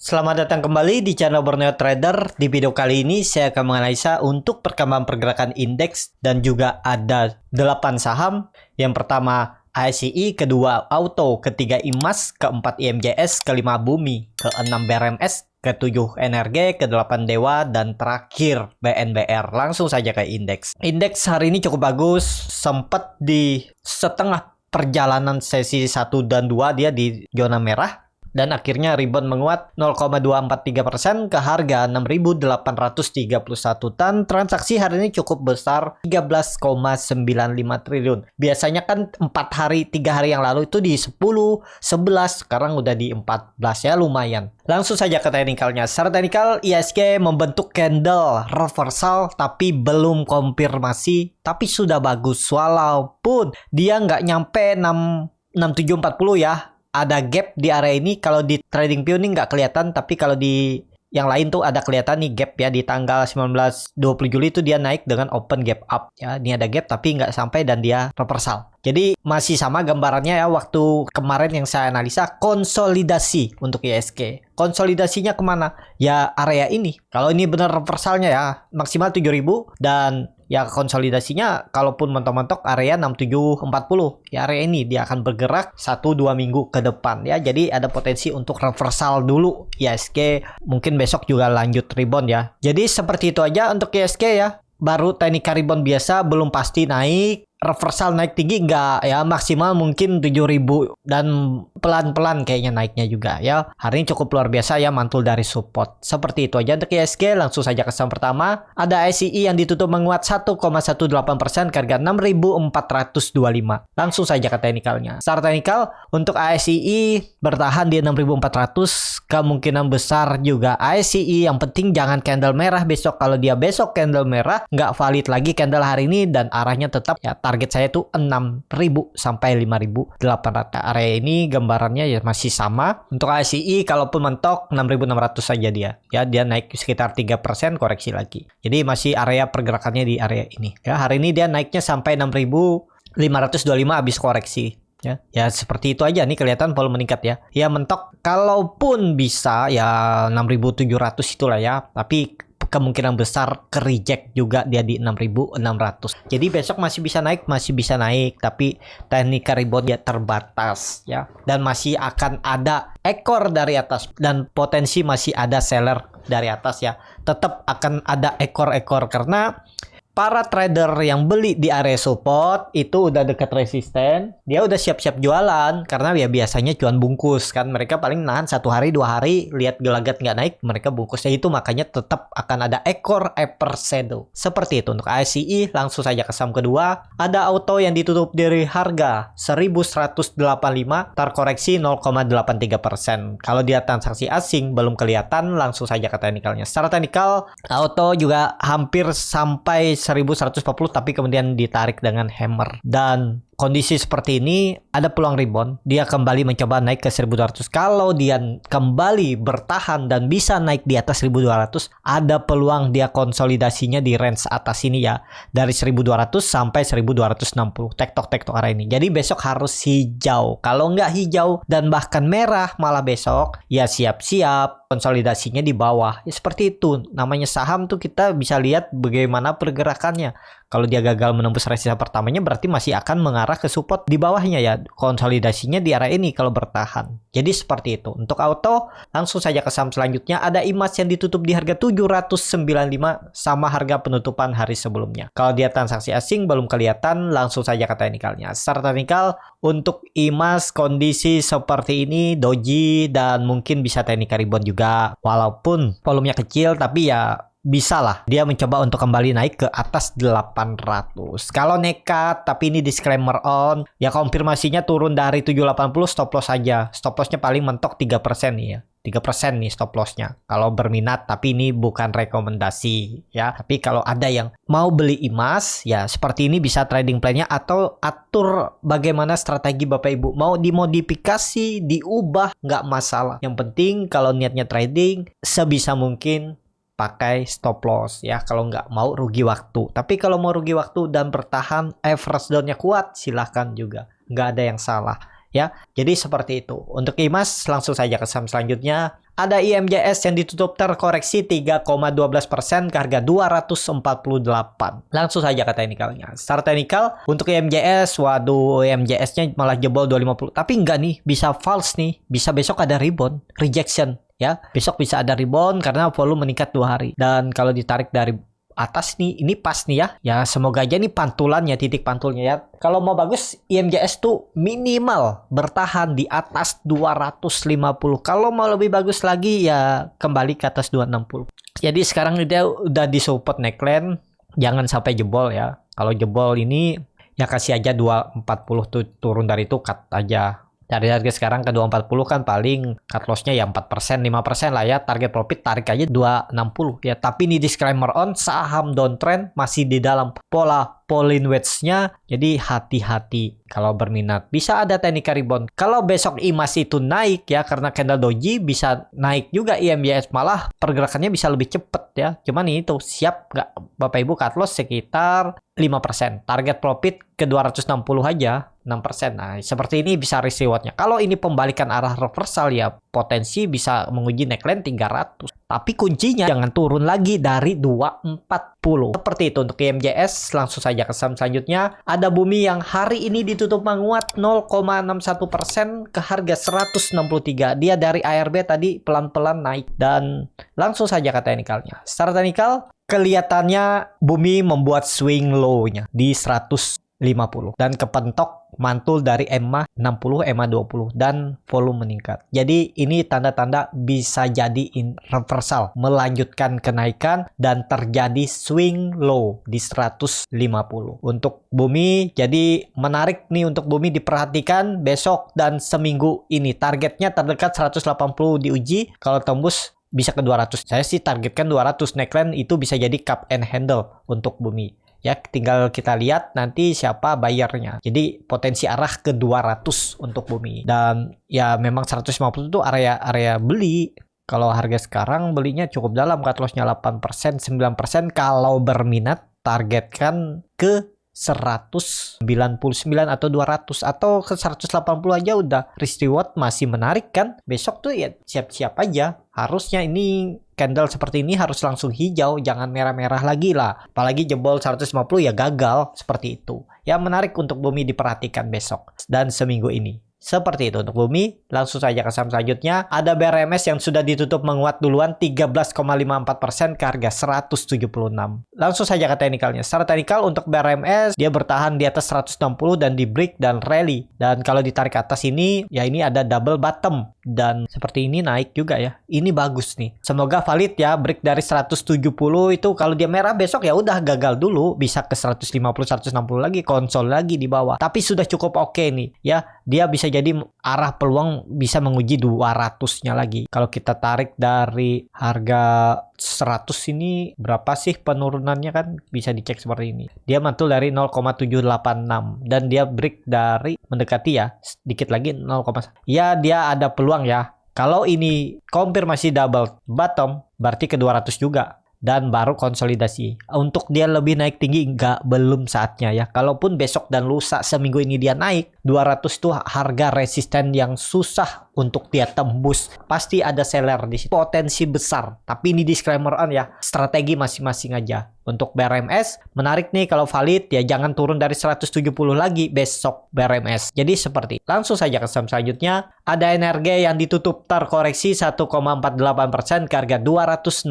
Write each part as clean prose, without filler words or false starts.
Selamat datang kembali di channel Borneo Trader. Di video kali ini saya akan menganalisa untuk perkembangan pergerakan indeks dan juga ada 8 saham. Yang pertama ASI, kedua Auto, ketiga IMAS, keempat IMJS, kelima Bumi, keenam BRMS, ketujuh NRG, ke-8 Dewa, dan terakhir BNBR. Langsung saja ke indeks. Indeks hari ini cukup bagus, sempat di setengah perjalanan sesi 1 dan 2 dia di zona merah. Dan akhirnya rebound menguat 0,243% ke harga 6.831 dan transaksi hari ini cukup besar 13,95 triliun. Biasanya kan 3 hari yang lalu itu di 10, 11, sekarang udah di 14 ya, lumayan. Langsung saja ke teknikalnya. Secara teknikal IHSG membentuk candle reversal tapi belum konfirmasi, tapi sudah bagus walaupun dia nggak nyampe 6740 ya. Ada gap di area ini. Kalau di trading view ini nggak kelihatan, tapi kalau di yang lain tuh ada kelihatan nih gap ya. Di tanggal 19-20 Juli itu dia naik dengan open gap up ya. Ini ada gap tapi nggak sampai dan dia reversal. Jadi masih sama gambarannya ya waktu kemarin yang saya analisa, konsolidasi untuk IHSG. Konsolidasinya kemana? Ya area ini. Kalau ini benar reversalnya ya maksimal 7.000 dan ya konsolidasinya kalaupun mentok-mentok area 6740. Ya area ini dia akan bergerak 1-2 minggu ke depan ya. Jadi ada potensi untuk reversal dulu IHSG. Mungkin besok juga lanjut rebound ya. Jadi seperti itu aja untuk IHSG ya. Baru teknik rebound biasa, belum pasti naik. Reversal naik tinggi enggak ya, maksimal mungkin 7.000 dan pelan-pelan kayaknya naiknya juga ya. Hari ini cukup luar biasa ya, mantul dari support. Seperti itu aja untuk IHSG. Langsung saja ke saham pertama. Ada ASI yang ditutup menguat 1,18% ke harga 6.425. Langsung saja ke teknikalnya. Secara teknikal untuk ASI bertahan di 6.400. Kemungkinan besar juga ASI, yang penting jangan candle merah besok. Kalau dia besok candle merah, nggak valid lagi candle hari ini dan arahnya tetap ya. Target saya itu 6.000 sampai 5.800. Area ini gambarannya ya masih sama. Untuk ASI kalaupun mentok 6.600 saja dia. Ya dia naik sekitar 3%, koreksi lagi. Jadi masih area pergerakannya di area ini. Ya hari ini dia naiknya sampai 6.525 habis koreksi. Ya seperti itu aja nih, kelihatan volume meningkat ya. Ya mentok kalaupun bisa ya 6.700 itulah ya. Tapi kemungkinan besar ke reject juga dia di 6.600. Jadi besok masih bisa naik, tapi teknik rebound dia terbatas ya. Dan masih akan ada ekor dari atas dan potensi masih ada seller dari atas ya. Tetap akan ada ekor-ekor karena para trader yang beli di area support itu udah dekat resisten, dia udah siap-siap jualan karena ya biasanya cuan bungkus kan, mereka paling nahan 1 hari 2 hari, lihat gelagat nggak naik mereka bungkusnya itu, makanya tetap akan ada ekor upper shadow. Seperti itu untuk ASI. Langsung saja ke saham kedua, ada Auto yang ditutup dari harga 1.185, terkoreksi 0,83%. Kalau dia transaksi asing belum kelihatan. Langsung saja ke teknikalnya. Secara teknikal Auto juga hampir sampai 1.140 tapi kemudian ditarik dengan hammer. Dan kondisi seperti ini ada peluang rebound. Dia kembali mencoba naik ke 1.200. Kalau dia kembali bertahan dan bisa naik di atas 1.200, ada peluang dia konsolidasinya di range atas ini ya. Dari 1.200 sampai 1.260. Tektok arah ini. Jadi besok harus hijau. Kalau nggak hijau dan bahkan merah malah besok, ya siap-siap konsolidasinya di bawah. Ya, seperti itu. Namanya saham tuh kita bisa lihat bagaimana pergerakannya. Kalau dia gagal menembus resistance pertamanya berarti masih akan mengarah ke support di bawahnya ya. Konsolidasinya di area ini kalau bertahan. Jadi seperti itu. Untuk Auto, langsung saja ke saham selanjutnya. Ada IMAS yang ditutup di harga 795 sama harga penutupan hari sebelumnya. Kalau dia transaksi asing belum kelihatan. Langsung saja ke teknikalnya. Secara teknikal untuk IMAS kondisi seperti ini doji dan mungkin bisa teknik rebound juga. Walaupun volumenya kecil tapi ya bisa lah dia mencoba untuk kembali naik ke atas 800. Kalau nekat tapi ini disclaimer on ya, konfirmasinya turun dari 780 stop loss aja. Stop lossnya paling mentok 3% nih ya. 3% nih stop lossnya kalau berminat, tapi ini bukan rekomendasi ya. Tapi kalau ada yang mau beli IMAS ya seperti ini bisa trading plan-nya atau atur bagaimana strategi Bapak Ibu. Mau dimodifikasi, diubah nggak masalah. Yang penting kalau niatnya trading sebisa mungkin pakai stop loss ya, kalau nggak mau rugi waktu. Tapi kalau mau rugi waktu dan bertahan average down-nya kuat silahkan juga, nggak ada yang salah ya. Jadi seperti itu. Untuk IMAS langsung saja ke saham selanjutnya. Ada IMJS yang ditutup terkoreksi 3,12% ke harga 248. Langsung saja ke teknikalnya. Secara teknikal untuk IMJS, waduh IMJS-nya malah jebol 250. Tapi enggak nih, bisa false nih. Bisa besok ada rebound, rejection ya. Besok bisa ada rebound karena volume meningkat 2 hari. Dan kalau ditarik dari atas nih, ini pas nih ya. Ya semoga aja nih pantulannya, titik pantulnya ya. Kalau mau bagus, IMJS tuh minimal bertahan di atas 250. Kalau mau lebih bagus lagi ya kembali ke atas 260. Jadi sekarang dia udah di support neckline, jangan sampai jebol ya. Kalau jebol ini ya kasih aja 240 tuh, turun dari itu cut aja. Dari harga sekarang ke 240 kan paling cut loss-nya ya 4%, 5% lah ya. Target profit tarik aja 260 ya. Tapi ini disclaimer on, saham downtrend masih di dalam pola Pauline wedge-nya. Jadi hati-hati kalau berminat. Bisa ada teknik rebound. Kalau besok IMAS itu naik ya karena candle doji, bisa naik juga IMJS, malah pergerakannya bisa lebih cepet ya. Cuman itu siap nggak Bapak Ibu cut loss sekitar 5%. Target profit ke 260 aja 6%. Nah, seperti ini bisa risk reward-nya. Kalau ini pembalikan arah reversal ya potensi bisa menguji neckline 300. Tapi kuncinya jangan turun lagi dari 240. Seperti itu untuk IMJS. Langsung saja ke saham selanjutnya. Ada Bumi yang hari ini ditutup menguat 0,61% ke harga 163. Dia dari ARB tadi pelan-pelan naik. Dan langsung saja ke teknikalnya. Secara teknikal kelihatannya Bumi membuat swing low-nya di 150 dan kepentok mantul dari EMA 60, EMA 20 dan volume meningkat. Jadi ini tanda-tanda bisa jadi reversal, melanjutkan kenaikan dan terjadi swing low di 150 untuk Bumi. Jadi menarik nih untuk Bumi diperhatikan besok dan seminggu ini. Targetnya terdekat 180 diuji, kalau tembus bisa ke 200. Saya sih targetkan 200. Neckline itu bisa jadi cup and handle untuk Bumi. Ya, tinggal kita lihat nanti siapa bayarnya. Jadi potensi arah ke 200 untuk Bumi. Dan ya memang 150 itu area beli. Kalau harga sekarang belinya cukup dalam, cut loss-nya 8%, 9%. Kalau berminat targetkan ke 199 atau 200 atau ke 180 aja udah risk reward masih menarik kan. Besok tuh ya siap-siap aja. Harusnya ini candle seperti ini harus langsung hijau, jangan merah-merah lagi lah. Apalagi jebol 150 ya gagal seperti itu. Ya menarik untuk Bumi diperhatikan besok dan seminggu ini. Seperti itu untuk Bumi. Langsung saja ke saham selanjutnya. Ada BRMS yang sudah ditutup menguat duluan 13,54% ke harga 176. Langsung saja ke teknikalnya. Secara teknikal untuk BRMS dia bertahan di atas 160 dan di break dan rally. Dan kalau ditarik ke atas ini ya ini ada double bottom dan seperti ini naik juga ya. Ini bagus nih. Semoga valid ya. Break dari 170 itu kalau dia merah besok ya udah gagal dulu, bisa ke 150 160 lagi, konsol lagi di bawah. Tapi sudah cukup oke nih ya. Dia bisa jadi arah peluang bisa menguji 200-nya lagi. Kalau kita tarik dari harga 100 ini berapa sih penurunannya kan bisa dicek seperti ini. Dia mantul dari 0,786 dan dia break dari mendekati ya sedikit lagi 0, ya dia ada peluang ya. Kalau ini konfirmasi double bottom berarti ke 200 juga. Dan baru konsolidasi. Untuk dia lebih naik tinggi belum saatnya ya. Kalaupun besok dan lusa seminggu ini dia naik 200 tuh harga resisten yang susah untuk dia tembus. Pasti ada seller di situ. Potensi besar. Tapi ini disclaimer on ya. Strategi masing-masing aja. Untuk BRMS menarik nih kalau valid ya jangan turun dari 170 lagi besok BRMS. Jadi seperti langsung saja ke saham selanjutnya. Ada NRG yang ditutup terkoreksi 1,48% ke harga 266.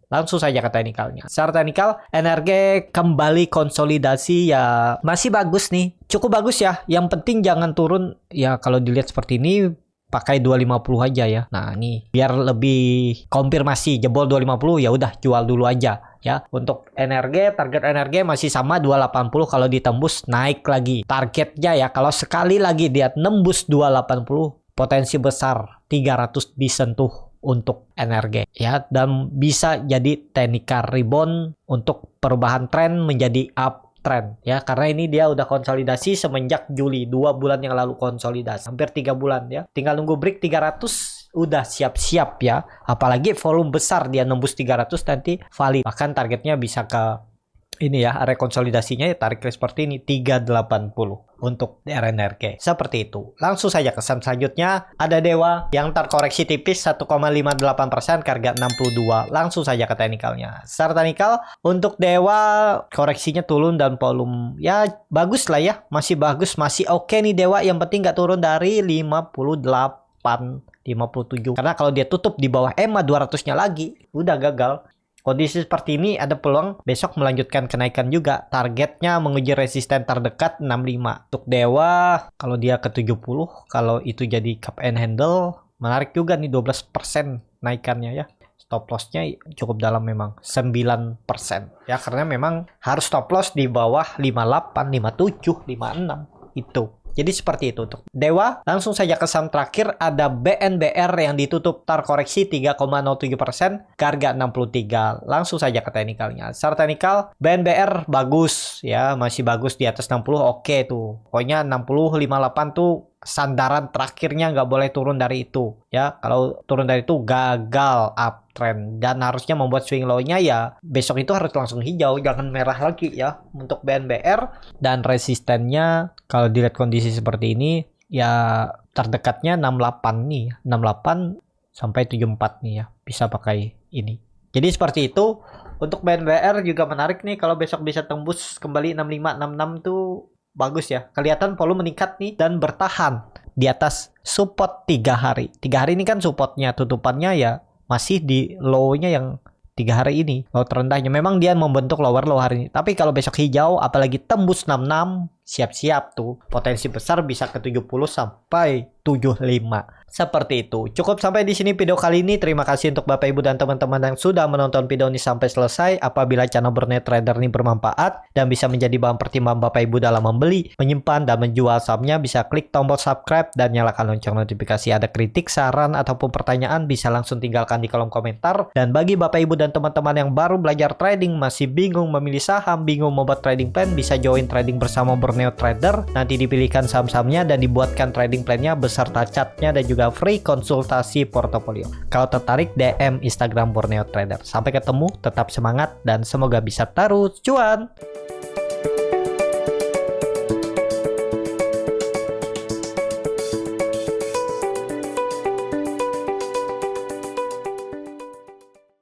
Langsung saja ke teknikalnya. Secara teknikal, NRG kembali konsolidasi ya masih bagus nih. Cukup bagus ya. Yang penting jangan turun. Ya kalau dilihat seperti ini pakai 250 aja ya. Nah nih biar lebih konfirmasi jebol 250 ya udah jual dulu aja ya. Untuk NRG target NRG masih sama 280, kalau ditembus naik lagi. Targetnya ya kalau sekali lagi dia nembus 280 potensi besar 300 disentuh untuk NRG ya, dan bisa jadi teknikal rebound untuk perubahan tren menjadi uptrend ya, karena ini dia udah konsolidasi semenjak Juli, 2 bulan yang lalu konsolidasi, hampir 3 bulan ya, tinggal nunggu break 300 udah siap-siap ya, apalagi volume besar dia nembus 300 nanti valid, bahkan targetnya bisa ke ini ya, area konsolidasinya ya tarik seperti ini 380 untuk RNRK. Seperti itu. Langsung saja ke saham selanjutnya, ada Dewa yang terkoreksi tipis 1,58% ke harga 62. Langsung saja ke teknikalnya. Secara teknikal untuk Dewa koreksinya turun dan volume ya bagus lah ya, masih bagus, masih oke nih Dewa, yang penting nggak turun dari 57. Karena kalau dia tutup di bawah EMA 200-nya lagi, udah gagal. Kondisi seperti ini ada peluang besok melanjutkan kenaikan juga. Targetnya menguji resisten terdekat 65. Untuk Dewa, kalau dia ke 70, kalau itu jadi cup and handle, menarik juga nih 12% naikannya ya. Stop loss-nya cukup dalam memang, 9%. Ya, karena memang harus stop loss di bawah 58, 57, 56. Itu. Jadi seperti itu untuk Dewa. Langsung saja ke saham terakhir, ada BNBR yang ditutup terkoreksi 3,07% ke harga 63. Langsung saja ke teknikalnya. Secara teknikal BNBR bagus ya, masih bagus di atas 60, oke tuh. Pokoknya 60 58 tuh sandaran terakhirnya, nggak boleh turun dari itu ya. Kalau turun dari itu gagal uptrend dan harusnya membuat swing low-nya ya besok itu harus langsung hijau, jangan merah lagi ya untuk BNBR. Dan resistennya kalau dilihat kondisi seperti ini ya terdekatnya 68 nih, 68 sampai 74 nih ya, bisa pakai ini. Jadi seperti itu untuk BNBR. Juga menarik nih kalau besok bisa tembus kembali 65 66 tuh bagus ya. Kelihatan volume meningkat nih dan bertahan di atas support 3 hari. 3 hari ini kan supportnya, tutupannya ya masih di low-nya yang 3 hari ini. Low terendahnya memang dia membentuk lower low hari ini. Tapi kalau besok hijau apalagi tembus 66, siap-siap tuh. Potensi besar bisa ke 70 sampai 75. Seperti itu. Cukup sampai di sini video kali ini. Terima kasih untuk Bapak Ibu dan teman-teman yang sudah menonton video ini sampai selesai. Apabila channel Borneo Trader ini bermanfaat dan bisa menjadi bahan pertimbangan Bapak Ibu dalam membeli, menyimpan, dan menjual sahamnya, bisa klik tombol subscribe dan nyalakan lonceng notifikasi. Ada kritik, saran, ataupun pertanyaan bisa langsung tinggalkan di kolom komentar. Dan bagi Bapak Ibu dan teman-teman yang baru belajar trading, masih bingung memilih saham, bingung membuat trading plan, bisa join trading bersama Borneo Trader. Nanti dipilihkan saham-sahamnya dan dibuatkan trading plannya beserta chartnya dan juga free konsultasi portofolio. Kalau tertarik, DM Instagram Borneo Trader. Sampai ketemu, tetap semangat dan semoga bisa taruh cuan.